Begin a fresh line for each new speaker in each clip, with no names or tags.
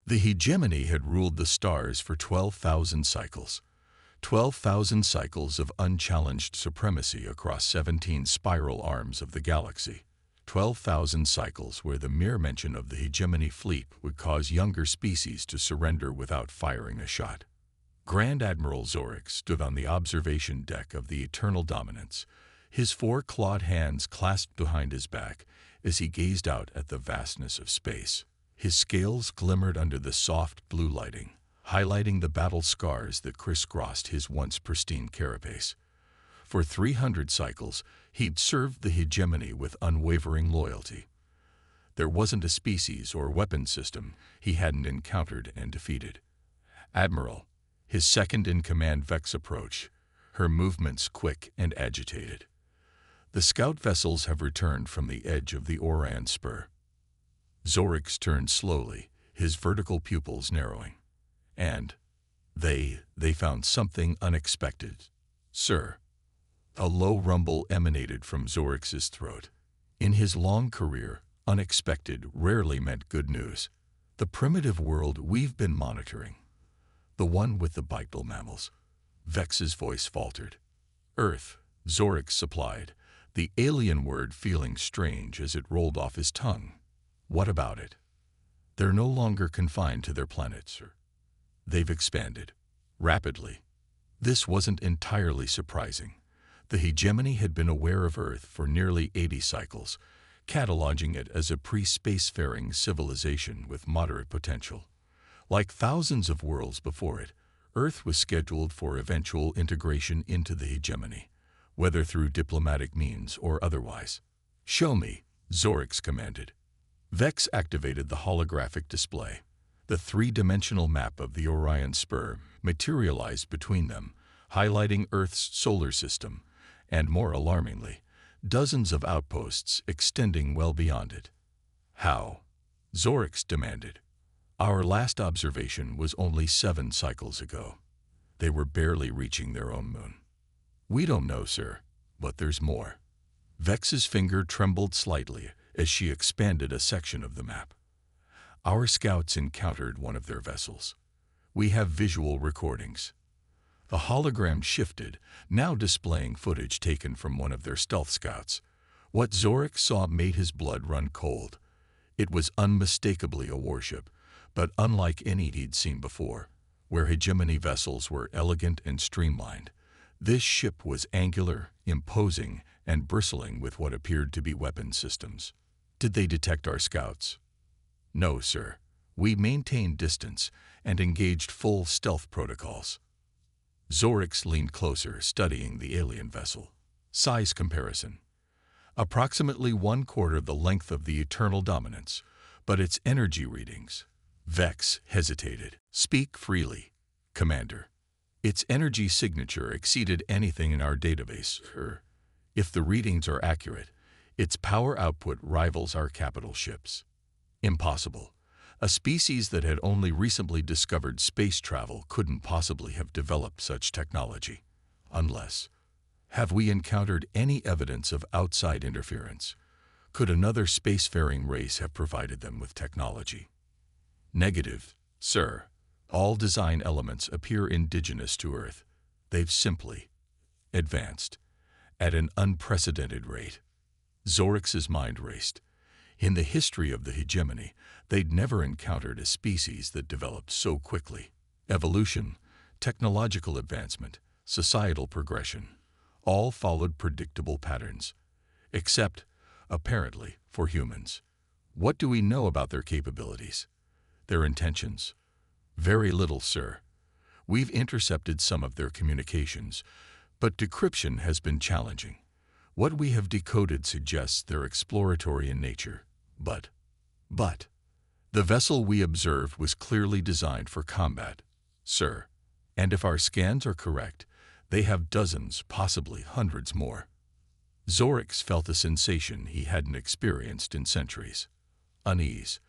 The hegemony had ruled the stars for 12,000 cycles. 12,000 cycles of unchallenged supremacy across 17 spiral arms of the galaxy. 12,000 cycles where the mere mention of the hegemony fleet would cause younger species to surrender without firing a shot. Grand Admiral Zorix stood on the observation deck of the Eternal Dominance, his four clawed hands clasped behind his back as he gazed out at the vastness of space. His scales glimmered under the soft blue lighting, highlighting the battle scars that crisscrossed his once pristine carapace. For 300 cycles, he'd served the hegemony with unwavering loyalty. There wasn't a species or weapon system he hadn't encountered and defeated. Admiral, his second-in-command Vex approached, her movements quick and agitated. The scout vessels have returned from the edge of the Orion Spur. Zorix turned slowly, his vertical pupils narrowing. And they found something unexpected. Sir. A low rumble emanated from Zorix's throat. In his long career, unexpected rarely meant good news. The primitive world we've been monitoring. The one with the bipedal mammals. Vex's voice faltered. Earth, Zorix supplied, the alien word feeling strange as it rolled off his tongue. What about it? They're no longer confined to their planet, sir. They've expanded. Rapidly. This wasn't entirely surprising. The hegemony had been aware of Earth for nearly 80 cycles, cataloging it as a pre-spacefaring civilization with moderate potential. Like thousands of worlds before it, Earth was scheduled for eventual integration into the hegemony, whether through diplomatic means or otherwise. Show me, Zorix commanded. Vex activated the holographic display. The three-dimensional map of the Orion Spur materialized between them, highlighting Earth's solar system, and more alarmingly, dozens of outposts extending well beyond it. How? Zorix demanded. Our last observation was only 7 cycles ago. They were barely reaching their own moon. We don't know, sir, but there's more. Vex's finger trembled slightly as she expanded a section of the map. Our scouts encountered one of their vessels. We have visual recordings. The hologram shifted, now displaying footage taken from one of their stealth scouts. What Zorix saw made his blood run cold. It was unmistakably a warship, but unlike any he'd seen before, where hegemony vessels were elegant and streamlined. This ship was angular, imposing, and bristling with what appeared to be weapon systems. Did they detect our scouts? No, sir. We maintained distance and engaged full stealth protocols. Zorix leaned closer, studying the alien vessel. Size comparison. Approximately 1/4 the length of the Eternal Dominance, but its energy readings. Vex hesitated. Speak freely, Commander. Its energy signature exceeded anything in our database, sir. If the readings are accurate, its power output rivals our capital ships. Impossible. A species that had only recently discovered space travel couldn't possibly have developed such technology. Unless, have we encountered any evidence of outside interference? Could another spacefaring race have provided them with technology? Negative, sir. All design elements appear indigenous to Earth. They've simply advanced at an unprecedented rate. Zorix's mind raced. In the history of the hegemony, they'd never encountered a species that developed so quickly. Evolution, technological advancement, societal progression, all followed predictable patterns. Except, apparently, for humans. What do we know about their capabilities? Their intentions? Very little, sir. We've intercepted some of their communications, but decryption has been challenging. What we have decoded suggests they're exploratory in nature. But, the vessel we observed was clearly designed for combat, sir. And if our scans are correct, they have dozens, possibly hundreds more. Zorix felt a sensation he hadn't experienced in centuries. Unease.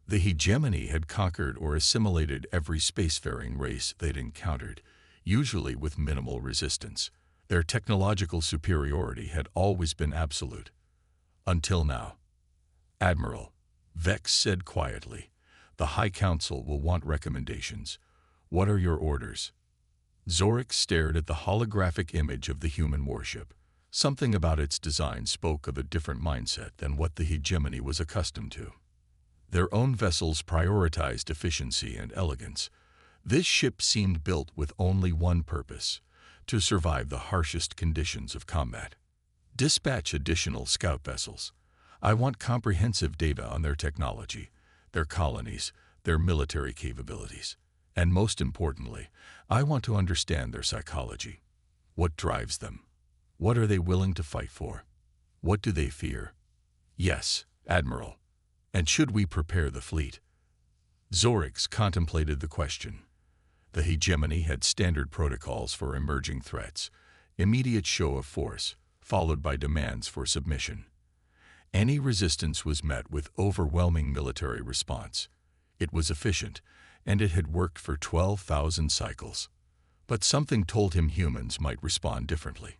The hegemony had conquered or assimilated every spacefaring race they'd encountered, usually with minimal resistance. Their technological superiority had always been absolute. Until now. Admiral, Vex said quietly, The High Council will want recommendations. What are your orders? Zorix stared at the holographic image of the human warship. Something about its design spoke of a different mindset than what the hegemony was accustomed to. Their own vessels prioritized efficiency and elegance. This ship seemed built with only one purpose: to survive the harshest conditions of combat. Dispatch additional scout vessels. I want comprehensive data on their technology, their colonies, their military capabilities. And most importantly, I want to understand their psychology. What drives them? What are they willing to fight for? What do they fear? Yes, Admiral. And should we prepare the fleet? Zorix contemplated the question. The hegemony had standard protocols for emerging threats: immediate show of force, followed by demands for submission. Any resistance was met with overwhelming military response. It was efficient, and it had worked for 12,000 cycles. But something told him humans might respond differently.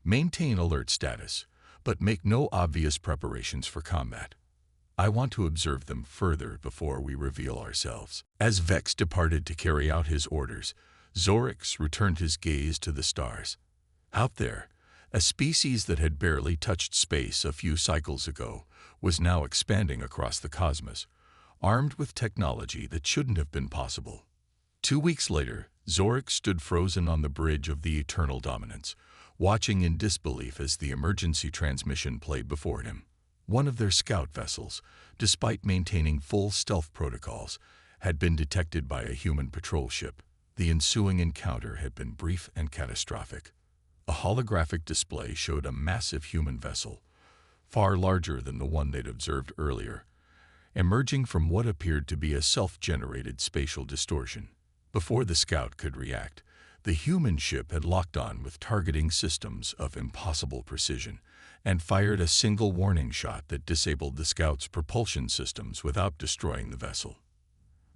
Maintain alert status, but make no obvious preparations for combat. I want to observe them further before we reveal ourselves. As Vex departed to carry out his orders, Zorix returned his gaze to the stars. Out there, a species that had barely touched space a few cycles ago was now expanding across the cosmos, armed with technology that shouldn't have been possible. 2 weeks later, Zorix stood frozen on the bridge of the Eternal Dominance, watching in disbelief as the emergency transmission played before him. One of their scout vessels, despite maintaining full stealth protocols, had been detected by a human patrol ship. The ensuing encounter had been brief and catastrophic. A holographic display showed a massive human vessel, far larger than the one they'd observed earlier, emerging from what appeared to be a self-generated spatial distortion. Before the scout could react, the human ship had locked on with targeting systems of impossible precision and fired a single warning shot that disabled the scout's propulsion systems without destroying the vessel.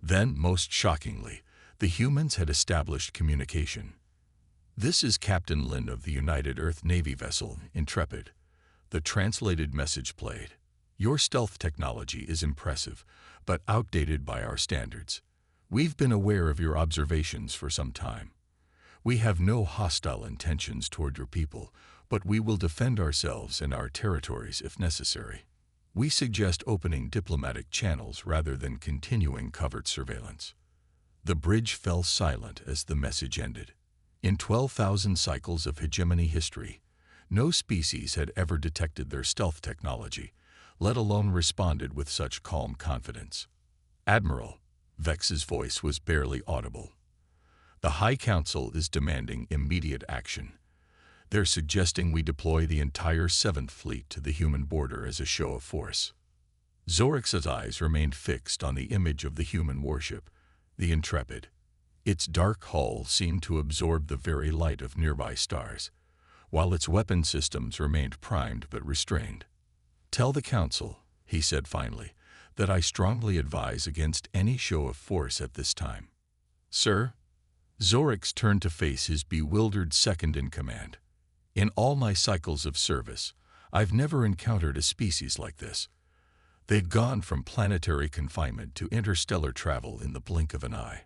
Then, most shockingly, the humans had established communication. "This is Captain Lin of the United Earth Navy vessel, Intrepid." The translated message played. "Your stealth technology is impressive, but outdated by our standards. We've been aware of your observations for some time. We have no hostile intentions toward your people, but we will defend ourselves and our territories if necessary. We suggest opening diplomatic channels rather than continuing covert surveillance." The bridge fell silent as the message ended. In 12,000 cycles of hegemony history, no species had ever detected their stealth technology, let alone responded with such calm confidence. "Admiral," Vex's voice was barely audible. "The High Council is demanding immediate action. They're suggesting we deploy the entire 7th Fleet to the human border as a show of force." Zorix's eyes remained fixed on the image of the human warship, the Intrepid. Its dark hull seemed to absorb the very light of nearby stars, while its weapon systems remained primed but restrained. "Tell the Council," he said finally, "that I strongly advise against any show of force at this time." "Sir?" Zorix turned to face his bewildered second-in-command. "In all my cycles of service, I've never encountered a species like this. They've gone from planetary confinement to interstellar travel in the blink of an eye.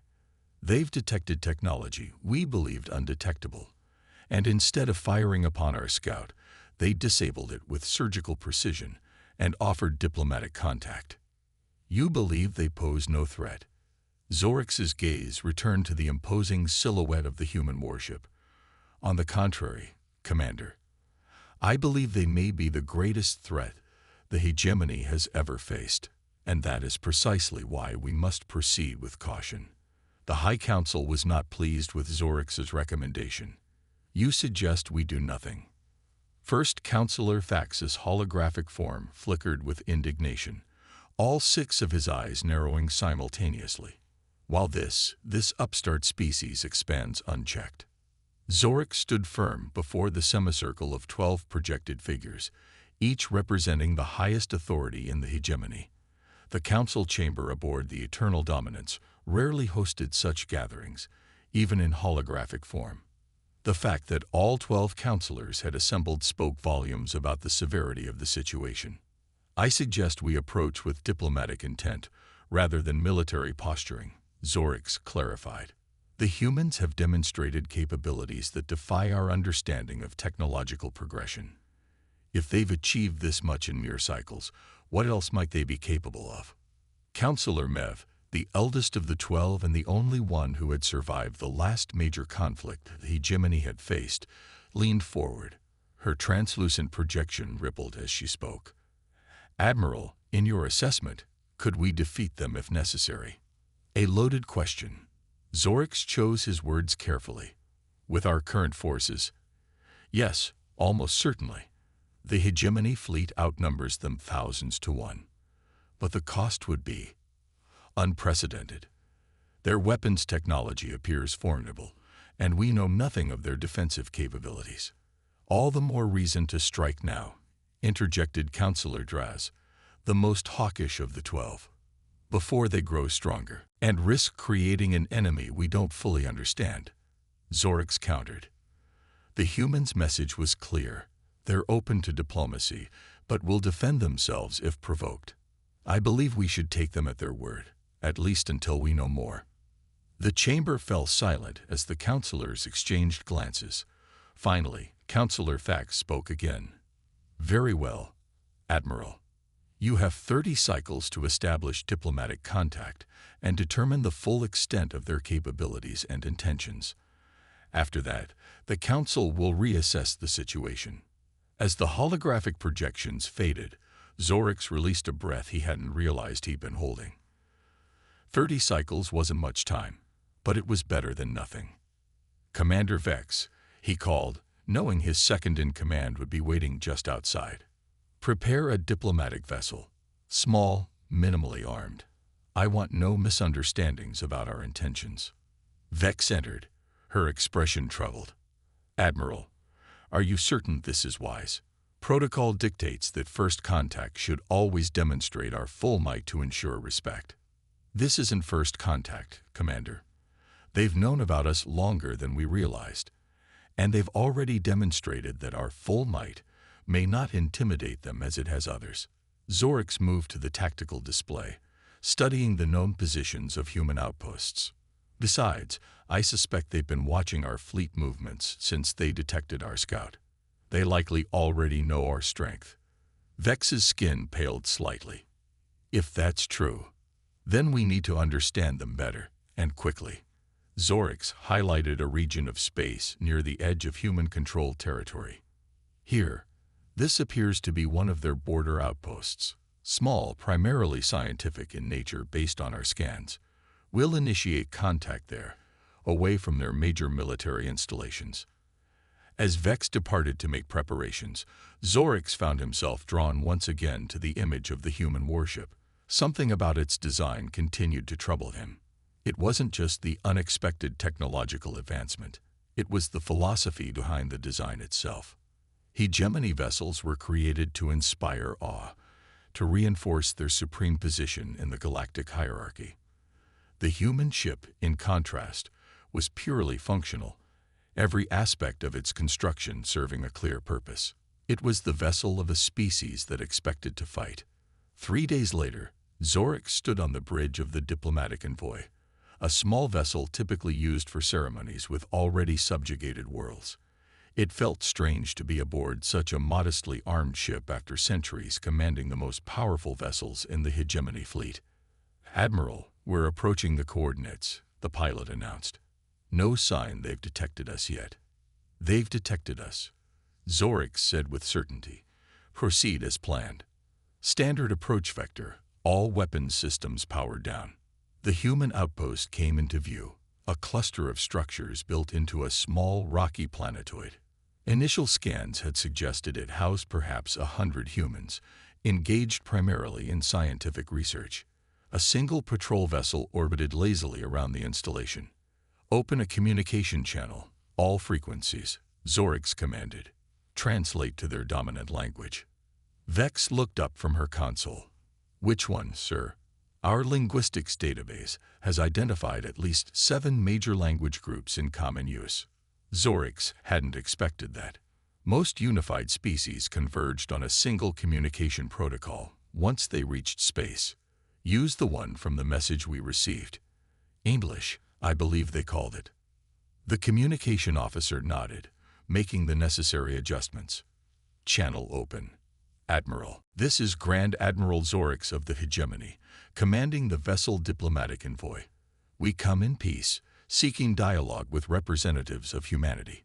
They've detected technology we believed undetectable, and instead of firing upon our scout, they disabled it with surgical precision and offered diplomatic contact. You believe they pose no threat." Zorix's gaze returned to the imposing silhouette of the human warship. "On the contrary, Commander, I believe they may be the greatest threat the hegemony has ever faced, and that is precisely why we must proceed with caution." The High Council was not pleased with Zorix's recommendation. "You suggest we do nothing." First Councillor Fax's holographic form flickered with indignation, all 6 of his eyes narrowing simultaneously. "While this upstart species expands unchecked." Zorix stood firm before the semicircle of 12 projected figures, each representing the highest authority in the hegemony. The council chamber aboard the Eternal Dominance rarely hosted such gatherings, even in holographic form. The fact that all 12 councillors had assembled spoke volumes about the severity of the situation. "I suggest we approach with diplomatic intent, rather than military posturing, Zorix clarified. The humans have demonstrated capabilities that defy our understanding of technological progression. If they've achieved this much in mere cycles, what else might they be capable of? Counselor Mev, the eldest of the 12 and the only one who had survived the last major conflict the hegemony had faced, leaned forward. Her translucent projection rippled as she spoke. Admiral, in your assessment, could we defeat them if necessary? A loaded question. Zorix chose his words carefully. With our current forces, yes, almost certainly. The hegemony fleet outnumbers them thousands to one. But the cost would be unprecedented. Their weapons technology appears formidable, and we know nothing of their defensive capabilities. All the more reason to strike now, interjected Counselor Draz, the most hawkish of the 12, before they grow stronger, and risk creating an enemy we don't fully understand. Zorix countered. The humans' message was clear. They're open to diplomacy, but will defend themselves if provoked. I believe we should take them at their word, at least until we know more. The chamber fell silent as the counselors exchanged glances. Finally, Counselor Fax spoke again. Very well, Admiral. You have 30 cycles to establish diplomatic contact and determine the full extent of their capabilities and intentions. After that, the Council will reassess the situation. As the holographic projections faded, Zorix released a breath he hadn't realized he'd been holding. 30 cycles wasn't much time, but it was better than nothing. Commander Vex, he called, knowing his second-in-command would be waiting just outside. Prepare a diplomatic vessel, small, minimally armed. I want no misunderstandings about our intentions. Vex entered, her expression troubled. Admiral, are you certain this is wise? Protocol dictates that first contact should always demonstrate our full might to ensure respect. This isn't first contact, Commander. They've known about us longer than we realized, and they've already demonstrated that our full might may not intimidate them as it has others. Zorix moved to the tactical display, studying the known positions of human outposts. Besides, I suspect they've been watching our fleet movements since they detected our scout. They likely already know our strength. Vex's skin paled slightly. If that's true, then we need to understand them better, and quickly. Zorix highlighted a region of space near the edge of human-controlled territory. Here, this appears to be one of their border outposts, small, primarily scientific in nature based on our scans. We'll initiate contact there, away from their major military installations. As Vex departed to make preparations, Zorix found himself drawn once again to the image of the human warship. Something about its design continued to trouble him. It wasn't just the unexpected technological advancement. It was the philosophy behind the design itself. Hegemony vessels were created to inspire awe, to reinforce their supreme position in the galactic hierarchy. The human ship, in contrast, was purely functional, every aspect of its construction serving a clear purpose. It was the vessel of a species that expected to fight. 3 days later, Zorix stood on the bridge of the diplomatic envoy, a small vessel typically used for ceremonies with already subjugated worlds. It felt strange to be aboard such a modestly armed ship after centuries commanding the most powerful vessels in the hegemony fleet. Admiral, we're approaching the coordinates, the pilot announced. No sign they've detected us yet. They've detected us, Zorix said with certainty. Proceed as planned. Standard approach vector, all weapons systems powered down. The human outpost came into view, a cluster of structures built into a small rocky planetoid. Initial scans had suggested it housed perhaps 100 humans, engaged primarily in scientific research. A single patrol vessel orbited lazily around the installation. Open a communication channel, all frequencies, Zorix commanded. Translate to their dominant language. Vex looked up from her console. Which one, sir? Our linguistics database has identified at least 7 major language groups in common use. Zorix hadn't expected that. Most unified species converged on a single communication protocol once they reached space. Use the one from the message we received. English, I believe they called it. The communication officer nodded, making the necessary adjustments. Channel open. Admiral, this is Grand Admiral Zorix of the Hegemony, commanding the vessel Diplomatic Envoy. We come in peace, seeking dialogue with representatives of humanity.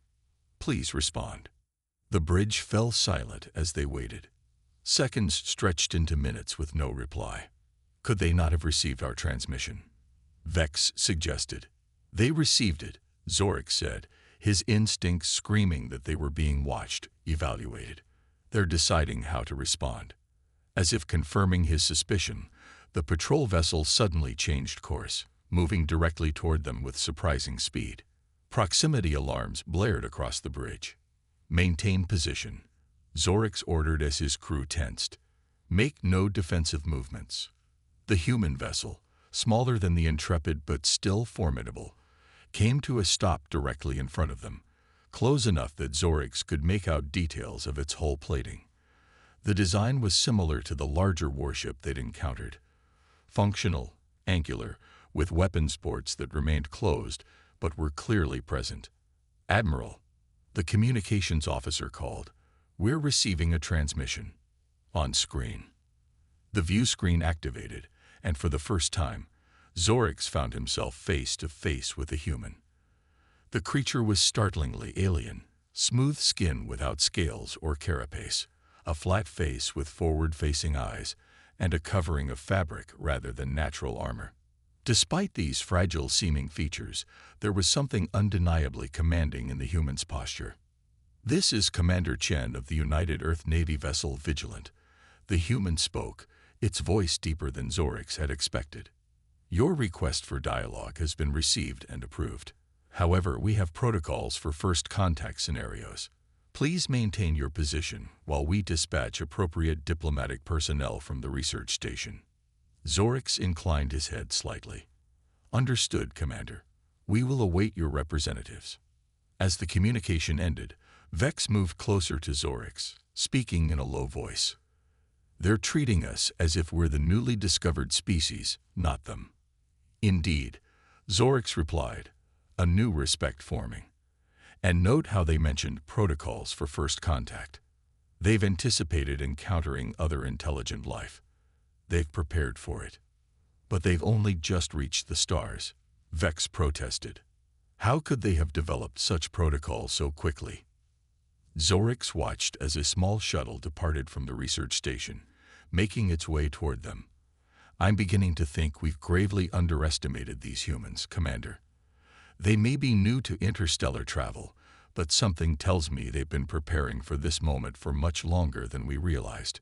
Please respond. The bridge fell silent as they waited. Seconds stretched into minutes with no reply. Could they not have received our transmission? Vex suggested. They received it, Zorix said, his instincts screaming that they were being watched, evaluated. They're deciding how to respond. As if confirming his suspicion, the patrol vessel suddenly changed course, moving directly toward them with surprising speed. Proximity alarms blared across the bridge. Maintain position, Zorix ordered as his crew tensed. Make no defensive movements. The human vessel, smaller than the Intrepid but still formidable, came to a stop directly in front of them, close enough that Zorix could make out details of its hull plating. The design was similar to the larger warship they'd encountered. Functional, angular, with weapons ports that remained closed but were clearly present. Admiral, the communications officer called. We're receiving a transmission. On screen. The view screen activated, and for the first time, Zorix found himself face to face with a human. The creature was startlingly alien, smooth skin without scales or carapace, a flat face with forward-facing eyes, and a covering of fabric rather than natural armor. Despite these fragile-seeming features, there was something undeniably commanding in the human's posture. This is Commander Chen of the United Earth Navy vessel Vigilant. The human spoke, its voice deeper than Zorix had expected. Your request for dialogue has been received and approved. However, we have protocols for first contact scenarios. Please maintain your position while we dispatch appropriate diplomatic personnel from the research station. Zorix inclined his head slightly. Understood, Commander. We will await your representatives. As the communication ended, Vex moved closer to Zorix, speaking in a low voice. They're treating us as if we're the newly discovered species, not them. Indeed, Zorix replied, a new respect forming. And note how they mentioned protocols for first contact. They've anticipated encountering other intelligent life. They've prepared for it. But they've only just reached the stars, Vex protested. How could they have developed such protocols so quickly? Zorix watched as a small shuttle departed from the research station, making its way toward them. I'm beginning to think we've gravely underestimated these humans, Commander. They may be new to interstellar travel, but something tells me they've been preparing for this moment for much longer than we realized.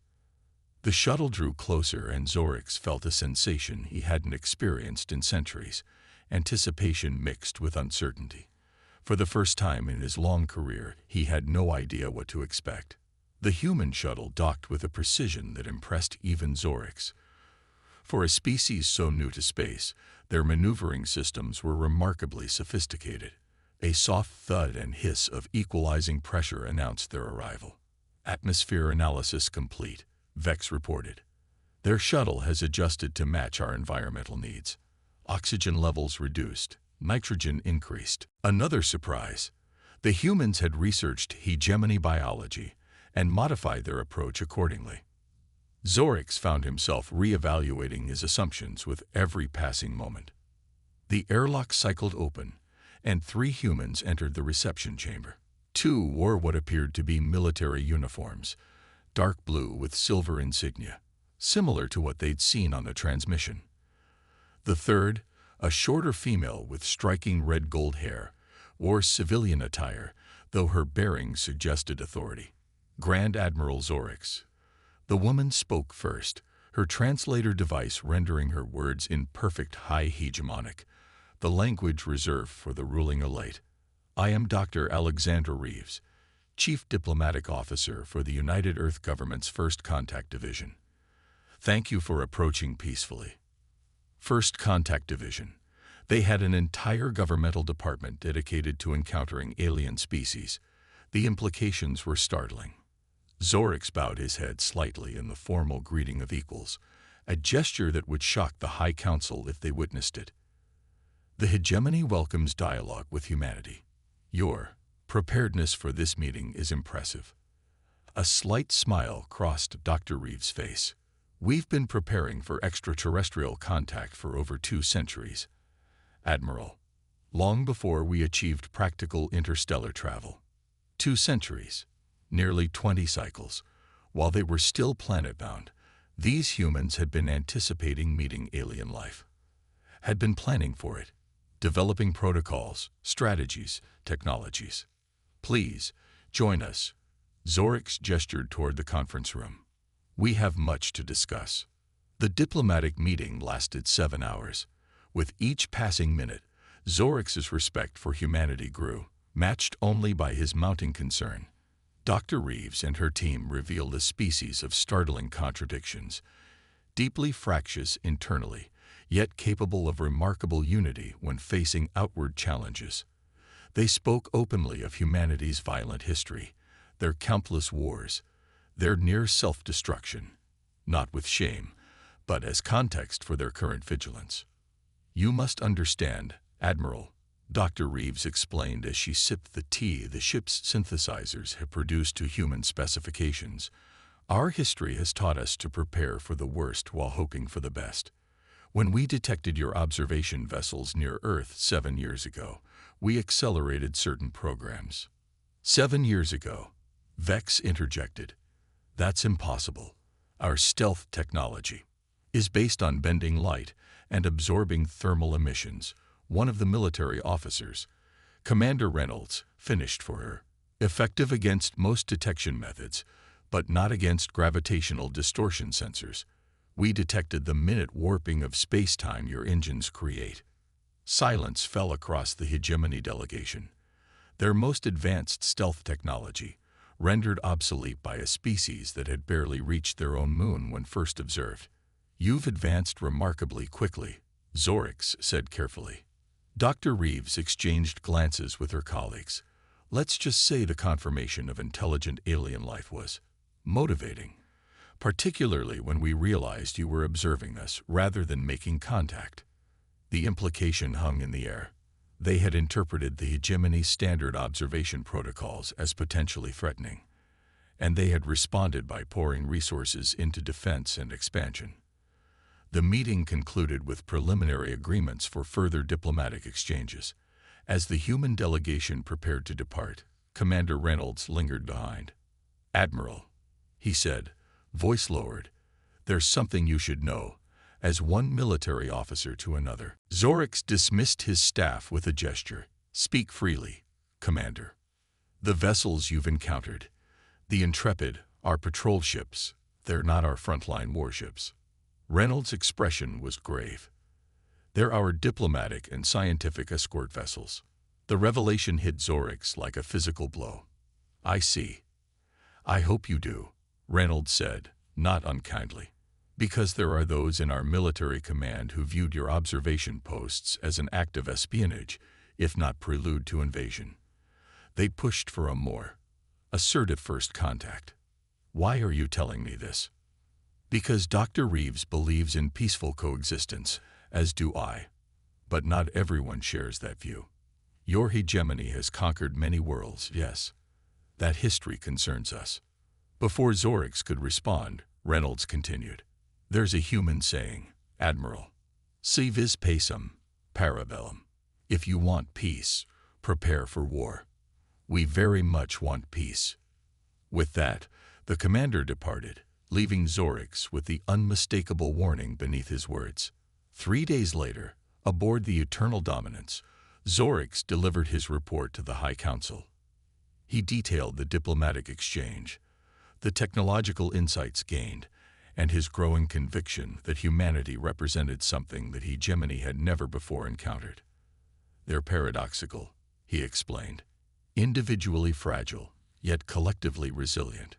The shuttle drew closer and Zorix felt a sensation he hadn't experienced in centuries, anticipation mixed with uncertainty. For the first time in his long career, he had no idea what to expect. The human shuttle docked with a precision that impressed even Zorix. For a species so new to space, their maneuvering systems were remarkably sophisticated. A soft thud and hiss of equalizing pressure announced their arrival. Atmosphere analysis complete, Vex reported. Their shuttle has adjusted to match our environmental needs. Oxygen levels reduced. Nitrogen increased. Another surprise. The humans had researched hegemony biology and modified their approach accordingly. Zorix found himself re-evaluating his assumptions with every passing moment. The airlock cycled open, and 3 humans entered the reception chamber. 2 wore what appeared to be military uniforms, dark blue with silver insignia, similar to what they'd seen on the transmission. The third, a shorter female with striking red-gold hair, wore civilian attire, though her bearing suggested authority. Grand Admiral Zorix. The woman spoke first, her translator device rendering her words in perfect high hegemonic, the language reserved for the ruling elite. I am Dr. Alexander Reeves, Chief Diplomatic Officer for the United Earth Government's First Contact Division. Thank you for approaching peacefully. First Contact Division. They had an entire governmental department dedicated to encountering alien species. The implications were startling. Zorix bowed his head slightly in the formal greeting of equals, a gesture that would shock the High Council if they witnessed it. The hegemony welcomes dialogue with humanity. Your preparedness for this meeting is impressive. A slight smile crossed Dr. Reeves' face. We've been preparing for extraterrestrial contact for over 2 centuries, Admiral, long before we achieved practical interstellar travel. 2 centuries, nearly 20 cycles. While they were still planet-bound, these humans had been anticipating meeting alien life, had been planning for it, developing protocols, strategies, technologies. Please, join us. Zorix gestured toward the conference room. We have much to discuss. The diplomatic meeting lasted 7 hours. With each passing minute, Zorix's respect for humanity grew, matched only by his mounting concern. Dr. Reeves and her team revealed a species of startling contradictions, deeply fractious internally, yet capable of remarkable unity when facing outward challenges. They spoke openly of humanity's violent history, their countless wars, their near self-destruction, not with shame, but as context for their current vigilance. You must understand, Admiral, Dr. Reeves explained as she sipped the tea the ship's synthesizers had produced to human specifications. Our history has taught us to prepare for the worst while hoping for the best. When we detected your observation vessels near Earth 7 years ago, we accelerated certain programs. 7 years ago, Vex interjected. That's impossible. Our stealth technology is based on bending light and absorbing thermal emissions. One of the military officers, Commander Reynolds, finished for her. Effective against most detection methods, but not against gravitational distortion sensors. We detected the minute warping of space-time your engines create. Silence fell across the hegemony delegation. Their most advanced stealth technology, rendered obsolete by a species that had barely reached their own moon when first observed. You've advanced remarkably quickly, Zorix said carefully. Dr. Reeves exchanged glances with her colleagues. Let's just say the confirmation of intelligent alien life was motivating, particularly when we realized you were observing us rather than making contact. The implication hung in the air. They had interpreted the hegemony's standard observation protocols as potentially threatening, and they had responded by pouring resources into defense and expansion. The meeting concluded with preliminary agreements for further diplomatic exchanges. As the human delegation prepared to depart, Commander Reynolds lingered behind. Admiral, he said, voice lowered, there's something you should know, as one military officer to another. Zorix dismissed his staff with a gesture. Speak freely, Commander. The vessels you've encountered, the Intrepid, are patrol ships. They're not our frontline warships. Reynolds' expression was grave. They're our diplomatic and scientific escort vessels. The revelation hit Zorix like a physical blow. I see. I hope you do, Reynolds said, not unkindly. Because there are those in our military command who viewed your observation posts as an act of espionage, if not prelude to invasion. They pushed for a more assertive first contact. Why are you telling me this? Because Dr. Reeves believes in peaceful coexistence, as do I. But not everyone shares that view. Your hegemony has conquered many worlds, yes. That history concerns us. Before Zorix could respond, Reynolds continued. There's a human saying, Admiral. Si vis pacem, para bellum. If you want peace, prepare for war. We very much want peace. With that, the commander departed, leaving Zorix with the unmistakable warning beneath his words. 3 days later, aboard the Eternal Dominance, Zorix delivered his report to the High Council. He detailed the diplomatic exchange, the technological insights gained, and his growing conviction that humanity represented something that hegemony had never before encountered. They're paradoxical, he explained. Individually fragile, yet collectively resilient.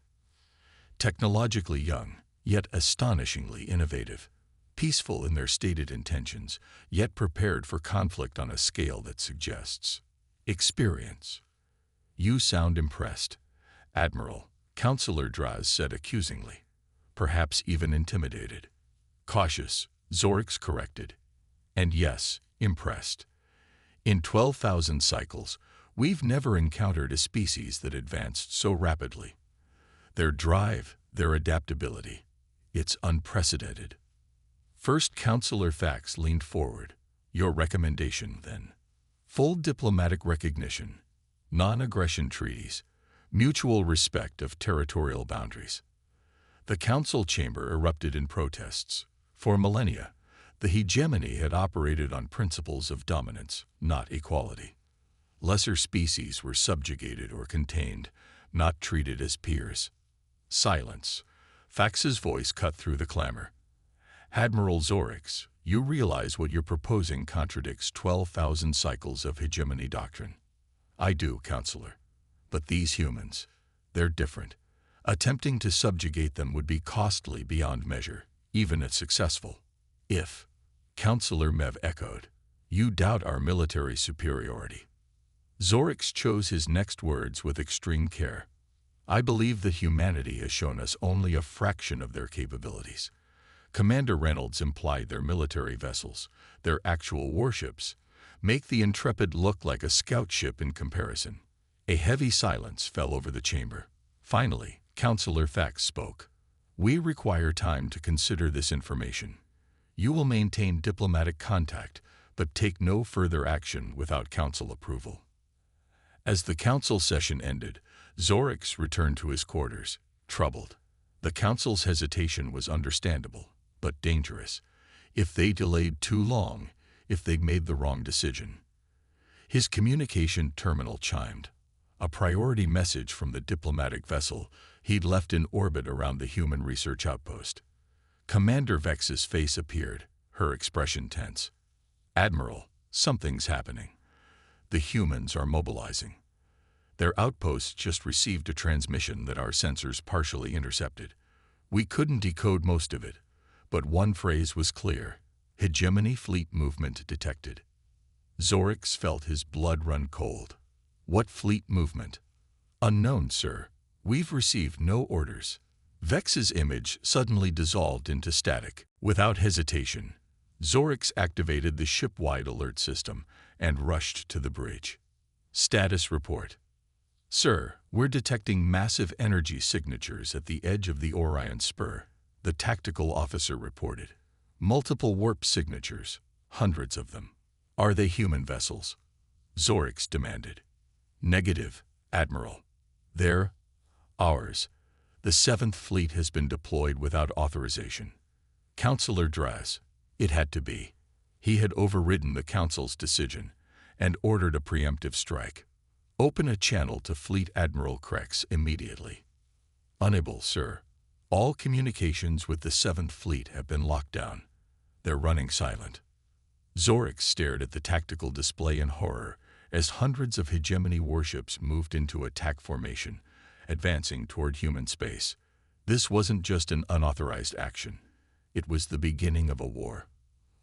Technologically young, yet astonishingly innovative. Peaceful in their stated intentions, yet prepared for conflict on a scale that suggests experience. You sound impressed, Admiral, Counselor Draz said accusingly. Perhaps even intimidated. Cautious, Zorix corrected. And yes, impressed. In 12,000 cycles, we've never encountered a species that advanced so rapidly. Their drive, their adaptability, it's unprecedented. First Counselor Fax leaned forward. Your recommendation, then? Full diplomatic recognition, non-aggression treaties, mutual respect of territorial boundaries. The council chamber erupted in protests. For millennia, the hegemony had operated on principles of dominance, not equality. Lesser species were subjugated or contained, not treated as peers. Silence. Fax's voice cut through the clamor. Admiral Zorix, you realize what you're proposing contradicts 12,000 cycles of hegemony doctrine. I do, Counselor. But these humans, they're different. Attempting to subjugate them would be costly beyond measure, even if successful. If, Counselor Mev echoed, you doubt our military superiority. Zorix chose his next words with extreme care. I believe that humanity has shown us only a fraction of their capabilities. Commander Reynolds implied their military vessels, their actual warships, make the Intrepid look like a scout ship in comparison. A heavy silence fell over the chamber. Finally, Counselor Fax spoke. We require time to consider this information. You will maintain diplomatic contact, but take no further action without council approval. As the council session ended, Zorix returned to his quarters, troubled. The council's hesitation was understandable, but dangerous. If they delayed too long, if they made the wrong decision. His communication terminal chimed. A priority message from the diplomatic vessel he'd left in orbit around the human research outpost. Commander Vex's face appeared, her expression tense. Admiral, something's happening. The humans are mobilizing. Their outpost just received a transmission that our sensors partially intercepted. We couldn't decode most of it, but one phrase was clear. Hegemony fleet movement detected. Zorix felt his blood run cold. What fleet movement? Unknown, sir. We've received no orders. Vex's image suddenly dissolved into static. Without hesitation, Zorix activated the ship-wide alert system and rushed to the bridge. Status report. Sir, we're detecting massive energy signatures at the edge of the Orion Spur, the tactical officer reported. Multiple warp signatures, hundreds of them. Are they human vessels? Zorix demanded. Negative, Admiral. They're ours. The 7th Fleet has been deployed without authorization. Counselor Draz, it had to be. He had overridden the Council's decision and ordered a preemptive strike. Open a channel to Fleet Admiral Krex immediately. Unable, sir. All communications with the 7th Fleet have been locked down. They're running silent. Zorix stared at the tactical display in horror as hundreds of hegemony warships moved into attack formation, advancing toward human space. This wasn't just an unauthorized action. It was the beginning of a war.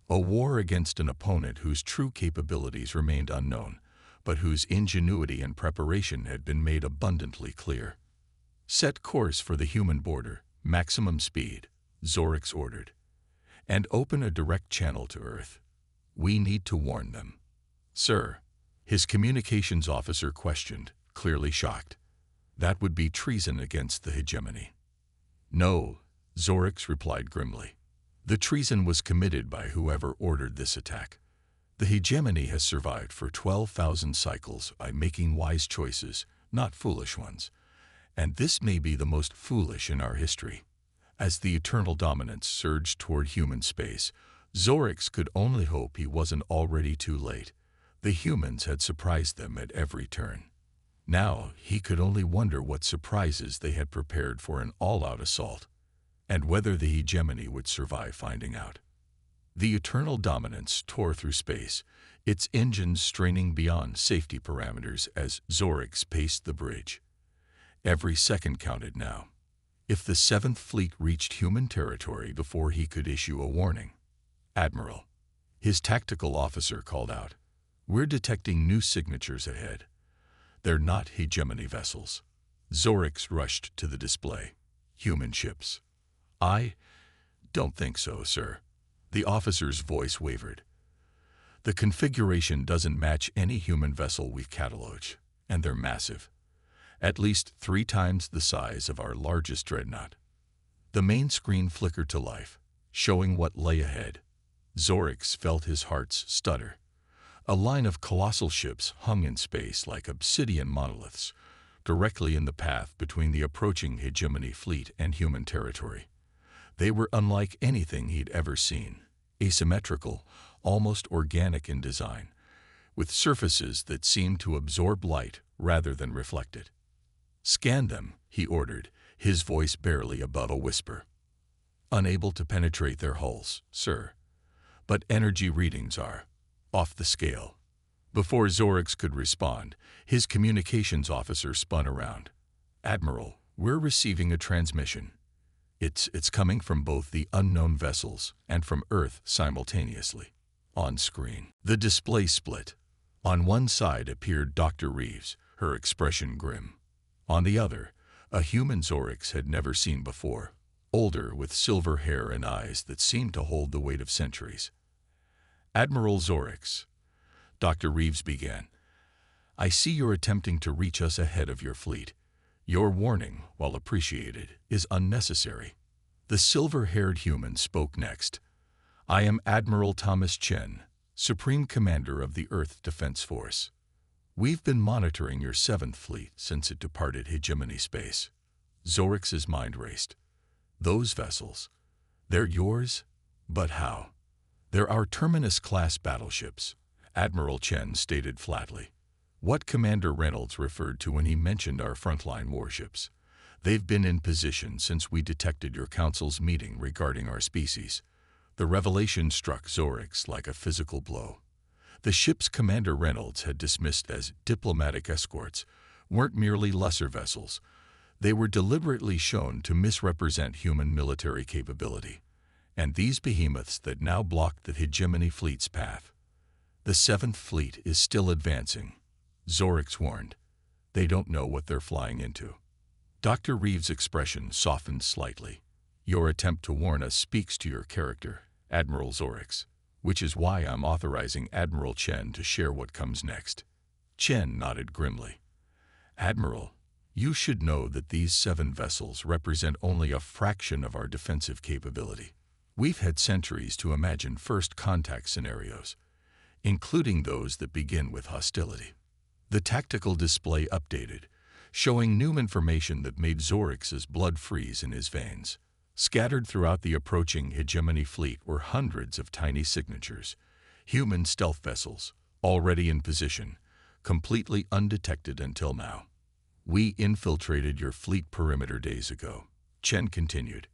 A war against an opponent whose true capabilities remained unknown, but whose ingenuity and preparation had been made abundantly clear. Set course for the human border, maximum speed, Zorix ordered, and open a direct channel to Earth. We need to warn them. Sir, his communications officer questioned, clearly shocked. That would be treason against the hegemony. No, Zorix replied grimly. The treason was committed by whoever ordered this attack. The hegemony has survived for 12,000 cycles by making wise choices, not foolish ones. And this may be the most foolish in our history. As the eternal dominance surged toward human space, Zorix could only hope he wasn't already too late. The humans had surprised them at every turn. Now he could only wonder what surprises they had prepared for an all-out assault, and whether the hegemony would survive finding out. The eternal dominance tore through space, its engines straining beyond safety parameters as Zorix paced the bridge. Every second counted now. If the 7th Fleet reached human territory before he could issue a warning. Admiral, his tactical officer called out, we're detecting new signatures ahead. They're not hegemony vessels. Zorix rushed to the display. Human ships. Don't think so, sir. The officer's voice wavered. The configuration doesn't match any human vessel we've cataloged, and they're massive. At least 3 times the size of our largest dreadnought. The main screen flickered to life, showing what lay ahead. Zorix felt his heart stutter. A line of colossal ships hung in space like obsidian monoliths, directly in the path between the approaching hegemony fleet and human territory. They were unlike anything he'd ever seen, asymmetrical, almost organic in design, with surfaces that seemed to absorb light rather than reflect it. "Scan them," he ordered, his voice barely above a whisper. "Unable to penetrate their hulls, sir. But energy readings are off the scale." Before Zorix could respond, his communications officer spun around. "Admiral, we're receiving a transmission. It's coming from both the unknown vessels and from Earth simultaneously." On screen, the display split. On one side appeared Dr. Reeves, her expression grim. On the other, a human Zorix had never seen before, older with silver hair and eyes that seemed to hold the weight of centuries. "Admiral Zorix," Dr. Reeves began, "I see you're attempting to reach us ahead of your fleet. Your warning, while appreciated, is unnecessary." The silver-haired human spoke next. "I am Admiral Thomas Chen, Supreme Commander of the Earth Defense Force. We've been monitoring your 7th Fleet since it departed hegemony space." Zorix's mind raced. "Those vessels, they're yours? But how?" "They're our Terminus-class battleships," Admiral Chen stated flatly. What Commander Reynolds referred to when he mentioned our frontline warships. "They've been in position since we detected your council's meeting regarding our species." The revelation struck Zorix like a physical blow. The ships Commander Reynolds had dismissed as diplomatic escorts weren't merely lesser vessels. They were deliberately shown to misrepresent human military capability. And these behemoths that now blocked the hegemony fleet's path. "The 7th Fleet is still advancing," Zorix warned. "They don't know what they're flying into." Dr. Reeves' expression softened slightly. "Your attempt to warn us speaks to your character, Admiral Zorix, which is why I'm authorizing Admiral Chen to share what comes next." Chen nodded grimly. "Admiral, you should know that these 7 vessels represent only a fraction of our defensive capability. We've had centuries to imagine first contact scenarios, including those that begin with hostility." The tactical display updated, showing new information that made Zorix's blood freeze in his veins. Scattered throughout the approaching hegemony fleet were hundreds of tiny signatures, human stealth vessels, already in position, completely undetected until now. "We infiltrated your fleet perimeter days ago," Chen continued.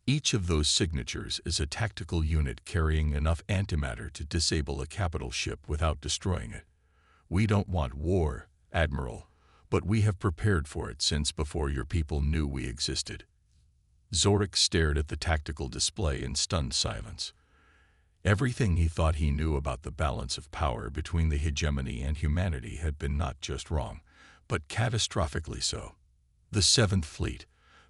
"Each of those signatures is a tactical unit carrying enough antimatter to disable a capital ship without destroying it. We don't want war, Admiral, but we have prepared for it since before your people knew we existed." Zorix stared at the tactical display in stunned silence. Everything he thought he knew about the balance of power between the hegemony and humanity had been not just wrong, but catastrophically so. The 7th Fleet,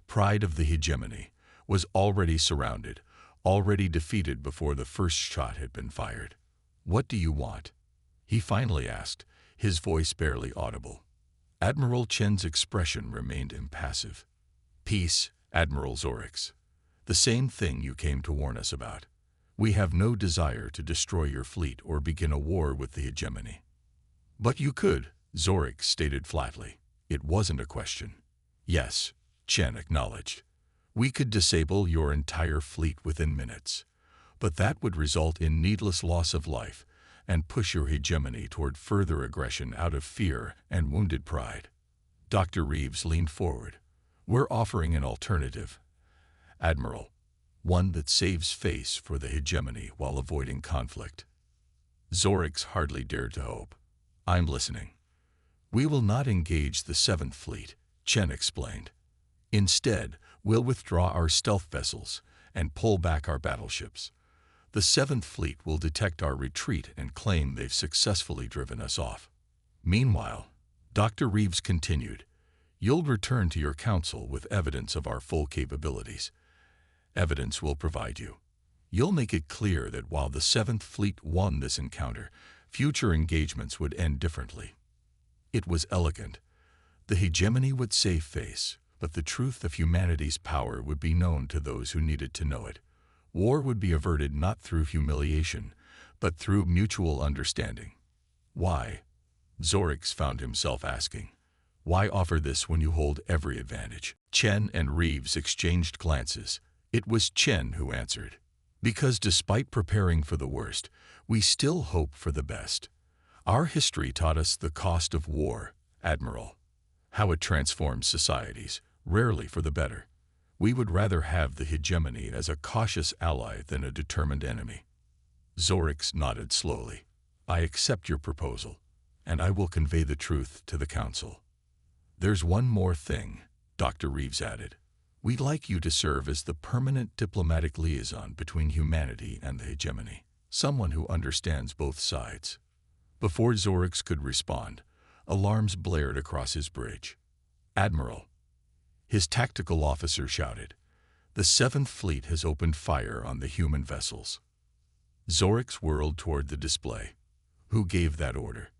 pride of the hegemony, was already surrounded, already defeated before the first shot had been fired. "What do you want?" he finally asked, his voice barely audible. Admiral Chen's expression remained impassive. "Peace, Admiral Zorix. The same thing you came to warn us about. We have no desire to destroy your fleet or begin a war with the hegemony." "But you could," Zorix stated flatly. It wasn't a question. "Yes," Chen acknowledged. "We could disable your entire fleet within minutes. But that would result in needless loss of life and push your hegemony toward further aggression out of fear and wounded pride." Dr. Reeves leaned forward. "We're offering an alternative, Admiral, one that saves face for the hegemony while avoiding conflict." Zorix hardly dared to hope. "I'm listening." "We will not engage the 7th Fleet," Chen explained. "Instead, we'll withdraw our stealth vessels and pull back our battleships. The 7th Fleet will detect our retreat and claim they've successfully driven us off. Meanwhile," Dr. Reeves continued, "you'll return to your council with evidence of our full capabilities. Evidence will provide you. You'll make it clear that while the Seventh Fleet won this encounter, future engagements would end differently. It was elegant. The hegemony would save face, but the truth of humanity's power would be known to those who needed to know it. War would be averted not through humiliation, but through mutual understanding. Why? Zorix found himself asking. Why offer this when you hold every advantage? Chen and Reeves exchanged glances. It was Chen who answered. Because despite preparing for the worst, we still hope for the best. Our history taught us the cost of war, Admiral. How it transforms societies, rarely for the better. We would rather have the hegemony as a cautious ally than a determined enemy. Zorix nodded slowly. I accept your proposal, and I will convey the truth to the Council. There's one more thing, Dr. Reeves added. We'd like you to serve as the permanent diplomatic liaison between humanity and the hegemony, someone who understands both sides. Before Zorix could respond, alarms blared across his bridge. Admiral, his tactical officer shouted, the Seventh Fleet has opened fire on the human vessels. Zorix whirled toward the display. Who gave that order?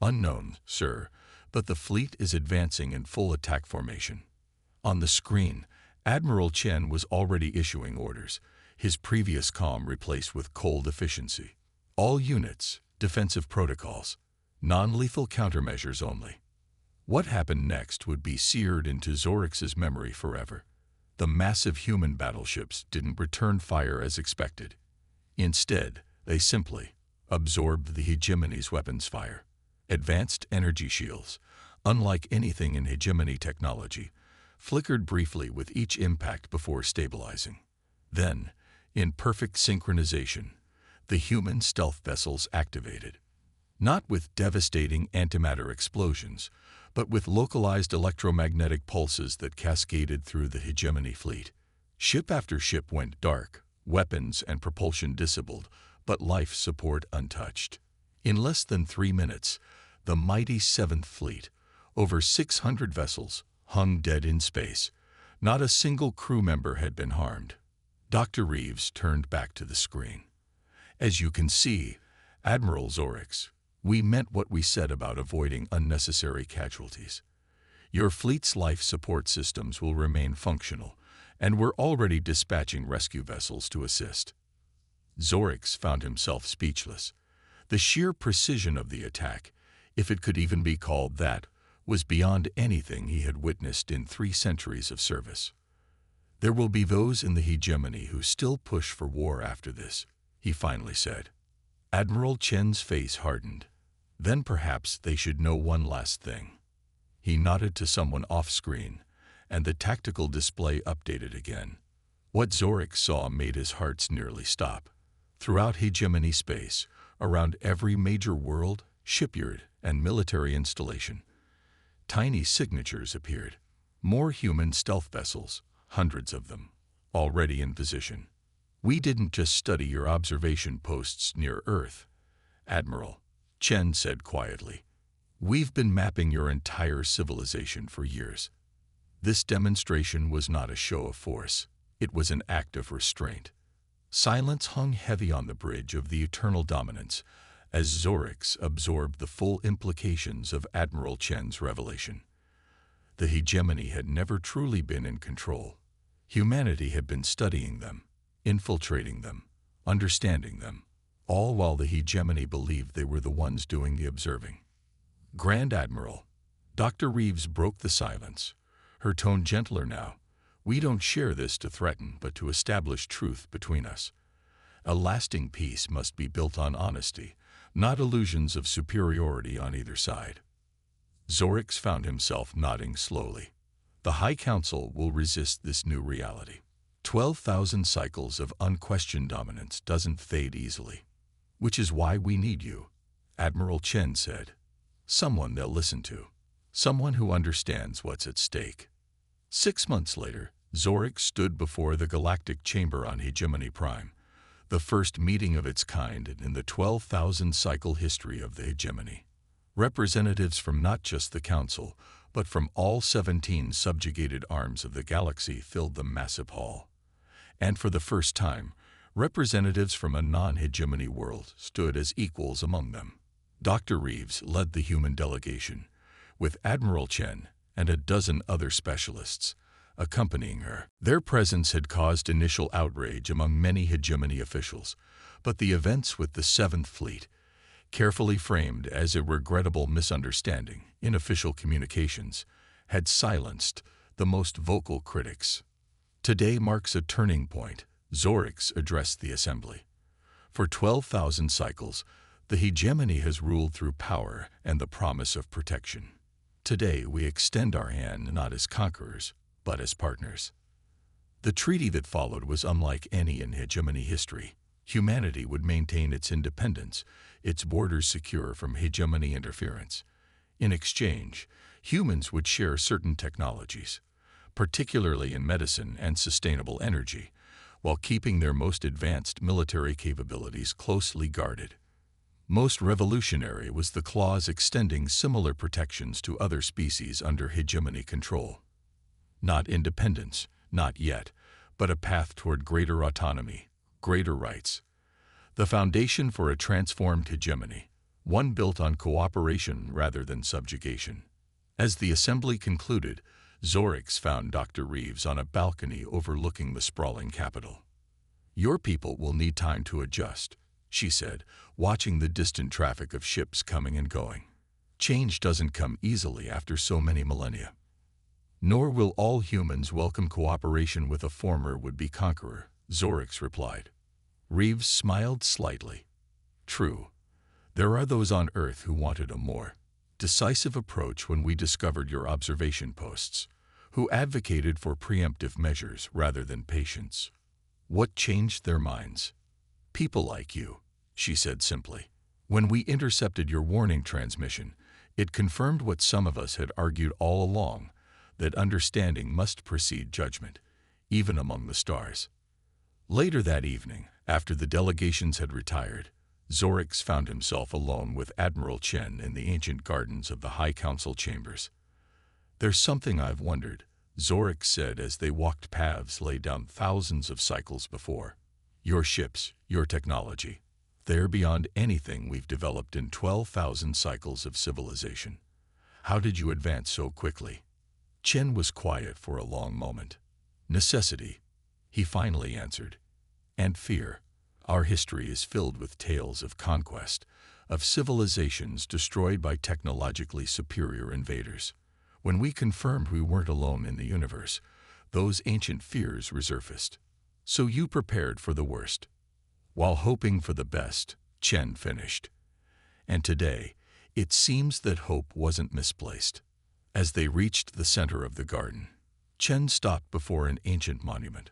Unknown, sir, but the fleet is advancing in full attack formation. On the screen, Admiral Chen was already issuing orders, his previous calm replaced with cold efficiency. All units, defensive protocols, non-lethal countermeasures only. What happened next would be seared into Zorix's memory forever. The massive human battleships didn't return fire as expected. Instead, they simply absorbed the hegemony's weapons fire. Advanced energy shields, unlike anything in hegemony technology, flickered briefly with each impact before stabilizing. Then, in perfect synchronization, the human stealth vessels activated. Not with devastating antimatter explosions, but with localized electromagnetic pulses that cascaded through the hegemony fleet. Ship after ship went dark, weapons and propulsion disabled, but life support untouched. In less than 3 minutes, the mighty Seventh Fleet, over 600 vessels, hung dead in space. Not a single crew member had been harmed. Dr. Reeves turned back to the screen. As you can see, Admiral Zorix, we meant what we said about avoiding unnecessary casualties. Your fleet's life support systems will remain functional, and we're already dispatching rescue vessels to assist. Zorix found himself speechless. The sheer precision of the attack, if it could even be called that, was beyond anything he had witnessed in 3 centuries of service. There will be those in the hegemony who still push for war after this, he finally said. Admiral Chen's face hardened. Then perhaps they should know one last thing. He nodded to someone off-screen, and the tactical display updated again. What Zorix saw made his heart nearly stop. Throughout hegemony space, around every major world, shipyard, and military installation, tiny signatures appeared. More human stealth vessels, hundreds of them, already in position. We didn't just study your observation posts near Earth, Admiral, Chen said quietly. We've been mapping your entire civilization for years. This demonstration was not a show of force. It was an act of restraint. Silence hung heavy on the bridge of the eternal dominance as Zorix absorbed the full implications of Admiral Chen's revelation. The hegemony had never truly been in control. Humanity had been studying them, infiltrating them, understanding them, all while the hegemony believed they were the ones doing the observing. Grand Admiral, Dr. Reeves broke the silence, her tone gentler now. We don't share this to threaten, but to establish truth between us. A lasting peace must be built on honesty, not illusions of superiority on either side. Zorix found himself nodding slowly. The High Council will resist this new reality. 12,000 cycles of unquestioned dominance doesn't fade easily. Which is why we need you, Admiral Chen said. Someone they'll listen to. Someone who understands what's at stake. 6 months later, Zorix stood before the Galactic Chamber on Hegemony Prime, the first meeting of its kind in the 12,000-cycle history of the hegemony. Representatives from not just the Council, but from all 17 subjugated arms of the galaxy filled the massive hall. And for the first time, representatives from a non-hegemony world stood as equals among them. Dr. Reeves led the human delegation, with Admiral Chen and a dozen other specialists accompanying her. Their presence had caused initial outrage among many hegemony officials, but the events with the Seventh Fleet, carefully framed as a regrettable misunderstanding in official communications, had silenced the most vocal critics. Today marks a turning point, Zorix addressed the assembly. For 12,000 cycles, the hegemony has ruled through power and the promise of protection. Today we extend our hand not as conquerors, but as partners. The treaty that followed was unlike any in hegemony history. Humanity would maintain its independence, its borders secure from hegemony interference. In exchange, humans would share certain technologies, particularly in medicine and sustainable energy, while keeping their most advanced military capabilities closely guarded. Most revolutionary was the clause extending similar protections to other species under hegemony control. Not independence, not yet, but a path toward greater autonomy, greater rights. The foundation for a transformed hegemony, one built on cooperation rather than subjugation. As the assembly concluded, Zorix found Dr. Reeves on a balcony overlooking the sprawling capital. "Your people will need time to adjust," she said, watching the distant traffic of ships coming and going. "Change doesn't come easily after so many millennia. Nor will all humans welcome cooperation with a former would-be conqueror," Zorix replied. Reeves smiled slightly. "True. There are those on Earth who wanted a more decisive approach when we discovered your observation posts, who advocated for preemptive measures rather than patience. What changed their minds? People like you," she said simply. "When we intercepted your warning transmission, it confirmed what some of us had argued all along, that understanding must precede judgment, even among the stars." Later that evening, after the delegations had retired, Zorix found himself alone with Admiral Chen in the ancient gardens of the High Council chambers. "There's something I've wondered," Zorix said as they walked paths laid down thousands of cycles before. "Your ships, your technology, they're beyond anything we've developed in 12,000 cycles of civilization. How did you advance so quickly?" Chen was quiet for a long moment. "Necessity," he finally answered, "and fear. Our history is filled with tales of conquest, of civilizations destroyed by technologically superior invaders. When we confirmed we weren't alone in the universe, those ancient fears resurfaced. So you prepared for the worst, while hoping for the best," Chen finished. And today, it seems that hope wasn't misplaced. As they reached the center of the garden, Chen stopped before an ancient monument,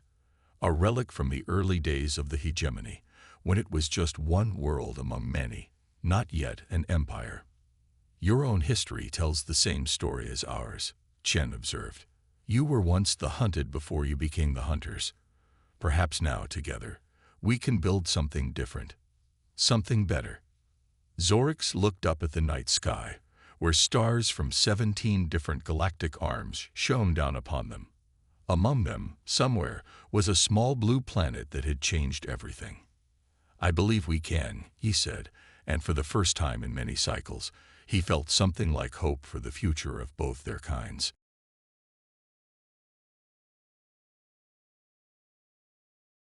a relic from the early days of the hegemony, when it was just one world among many, not yet an empire. "Your own history tells the same story as ours," Chen observed. "You were once the hunted before you became the hunters. Perhaps now, together, we can build something different, something better." Zorix looked up at the night sky, where stars from 17 different galactic arms shone down upon them. Among them, somewhere, was a small blue planet that had changed everything. "I believe we can," he said, and for the first time in many cycles, he felt something like hope for the future of both their kinds.